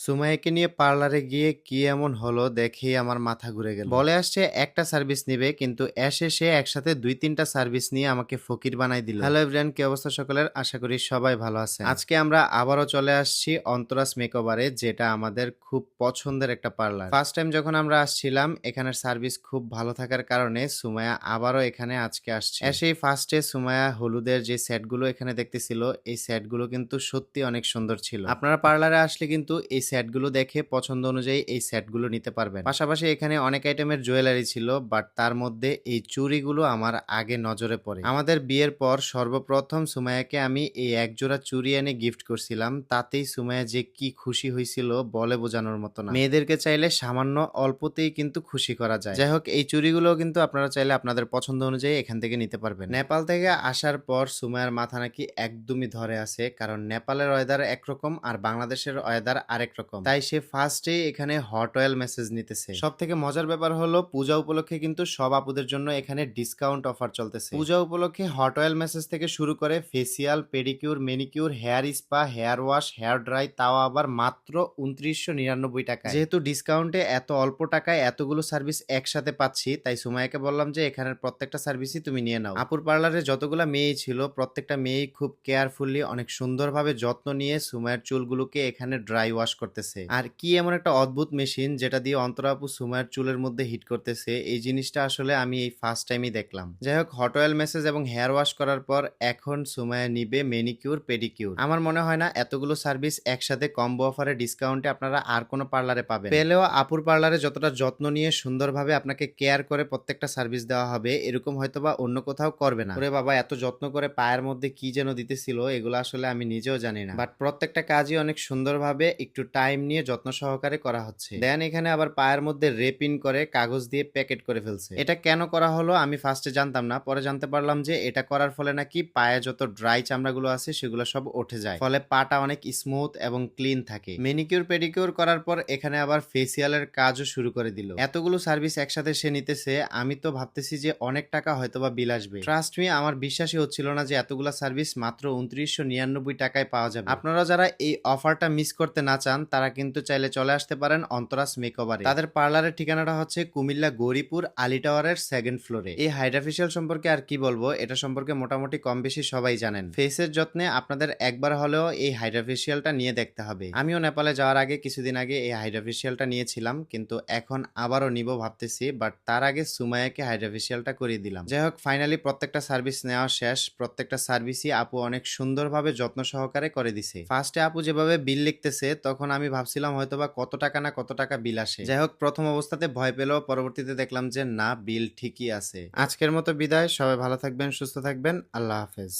সুমাইয়াকে নিয়ে পার্লারে গিয়ে কি এমন হলো দেখেই আমার মাথা ঘুরে গেল। বলে আসছে একটা সার্ভিস নিবে, কিন্তু এসে সে একসাথে ২-৩টা সার্ভিস নিয়ে আমাকে ফকির বানাই দিল। হ্যালো এভরিওয়ান, কি অবস্থা সকলের? আশা করি সবাই ভালো আছেন। আজকে আমরা আবারও চলে আসছি অন্তরাস মেকওভারে, যেটা আমাদের খুব পছন্দের একটা পার্লার। ফার্স্ট টাইম যখন আমরা আসছিলাম, এখানের সার্ভিস খুব ভালো থাকার কারণে সুমাইয়া আবারও এখানে আজকে আসছে। এসেই ফার্স্টে সুমাইয়া হলুদের যে সেটগুলো এখানে দেখতেছিল, এই সেটগুলো কিন্তু সত্যি অনেক সুন্দর ছিল। আপনারা পার্লারে আসলে কিন্তু এই সেটগুলো দেখে পছন্দ অনুযায়ী এই সেটগুলো নিতে পারবেন। পাশাপাশি এখানে অনেক আইটেমের জুয়েলারি ছিল, বাট তার মধ্যে এই চুড়িগুলো আমার আগে নজরে পড়ে। আমাদের বিয়ের পর সর্বপ্রথম সুমাইয়াকে আমি এই এক জোড়া চুড়ি এনে গিফট করছিলাম, তাতেই সুমাইয়া যে কি খুশি হয়েছিল বলে বোঝানোর মতো না। মেয়েদেরকে চাইলে সামান্য অল্পতেই কিন্তু খুশি করা যায়। যাই হোক, এই চুড়িগুলো কিন্তু আপনারা চাইলে আপনাদের পছন্দ অনুযায়ী এখান থেকে নিতে পারবেন। নেপাল থেকে আসার পর সুমাইয়ার মাথা নাকি একদমই ধরে আছে, কারণ নেপালের ওয়েদার একরকম আর বাংলাদেশের ওয়েদার আরেক রকম। তাই সে ফার্স্টে এখানে হট অয়েল মেসেজ নিতেছে। সব থেকে মজার ব্যাপার হলো পূজা উপলক্ষে কিন্তু সব আপুদের জন্য এখানে ডিসকাউন্ট অফার চলতেছে। পূজা উপলক্ষে হট অয়েল মেসেজ থেকে শুরু করে facial, pedicure, manicure, hair spa, hair wash, hair dry, তাও আবার মাত্র ২৯৯৯ টাকায়। যেহেতু ডিসকাউন্টে এত অল্প টাকায় এতগুলো সার্ভিস একসাথে পাচ্ছি, তাই সুমাইয়াকে বললাম যে এখানের প্রত্যেকটা সার্ভিসই তুমি নিয়ে নাও। আপুর পার্লারে যতগুলা মেয়ে ছিল, প্রত্যেকটা মেয়েই খুব কেয়ারফুলি অনেক সুন্দরভাবে যত্ন নিয়ে সুমাইয়ার চুলগুলোকে এখানে ড্রাই ওয়াশ করতেছে। আর কি এমন একটা অদ্ভুত মেশিন যেটা দিয়ে অন্তরা আপু সুমাইয়ার চুলের মধ্যে হিট করতেছে, এই জিনিসটা আসলে আমি এই ফার্স্ট টাইমই দেখলাম। যাই হোক, হট অয়েল মেসেজ এবং হেয়ার ওয়াশ করার পর এখন সুমাইয়া নিবে মেনিকিউর, পেডিকিউর। আমার মনে হয় না এতগুলো সার্ভিস একসাথে কম্বো অফারে ডিসকাউন্টে আপনারা আর কোনো পার্লারে পাবেন। পেলেও আপুর পার্লারে যতটা যত্ন নিয়ে সুন্দরভাবে আপনাকে কেয়ার করে প্রত্যেকটা সার্ভিস দেওয়া হবে, এরকম হয়তোবা অন্য কোথাও করবে না। ওরে বাবা, এত যত্ন করে পায়ের মধ্যে কি যেন দিতেছিল, এগুলো আসলে আমি নিজেও জানি না, বাট প্রত্যেকটা কাজই অনেক সুন্দরভাবে একটু টাইম নিয়ে যত্ন সহকারে করা হচ্ছে। দেন এখানে আবার পায়ের মধ্যে রেপিন করে কাগজ দিয়ে প্যাকেট করে ফেলছে। এটা কেন করা হলো আমি ফার্স্টে জানতাম না, পরে জানতে পারলাম যে এটা করার ফলে নাকি পায়ে যত ড্রাই চামড়াগুলো আছে সেগুলো সব উঠে যায়, ফলে পাটা অনেক স্মুথ এবং ক্লিন থাকে। মেনিকিউর, পেডিকিউর করার পর এখানে আবার ফেসিয়ালের কাজও শুরু করে দিল। এতগুলো সার্ভিস একসাথে সে নিতেছে, আমি তো ভাবতেছি যে অনেক টাকা হয়তোবা বিল আসবে। ট্রাস্ট মি, আমার বিশ্বাসই হচ্ছিল না যে এতগুলো সার্ভিস মাত্র ২৯৯৯ টাকায় পাওয়া যাবে। আপনারা যারা এই অফারটা মিস করতে না চান, তারা কিন্তু চাইলে চলে আসতে পারেন অন্তরাস মেকওভারে। তাদের পার্লারের ঠিকানাটা হচ্ছে কুমিল্লা গৌরীপুর আলী টাওয়ারের 2nd ফ্লোরে। এই হাইড্রা ফেশিয়াল সম্পর্কে আর কি বলবো, এটা সম্পর্কে মোটামুটি কম বেশি সবাই জানেন। ফেসের যত্নে আপনাদের একবার হলেও এই হাইড্রা ফেশিয়ালটা নিয়ে দেখতে হবে। আমিও নেপালে যাওয়ার আগে কিছুদিন আগে এই হাইড্রা ফেশিয়ালটা নিয়েছিলাম, কিন্তু এখন আবারও নিব ভাবতেছি, বাট তার আগে সুমাইয়াকে হাইড্রা ফেশিয়ালটা করিয়ে দিলাম। যাই হোক, ফাইনালি প্রত্যেকটা সার্ভিস নেওয়া শেষ। প্রত্যেকটা সার্ভিসই আপু অনেক সুন্দরভাবে যত্ন সহকারে করে দিছে। ফার্স্টে আপু যেভাবে বিল লিখতেছে, তখন আমি ভাবছিলাম হয়তোবা কত টাকা না কত টাকা বিল আসে। যাই হোক, প্রথম অবস্থাতে ভয় পেলেও পরবর্তীতে দেখলাম যে না, বিল ঠিকই আছে। আজকের মতো বিদায়, সবাই ভালো থাকবেন, সুস্থ থাকবেন, আল্লাহ হাফেজ।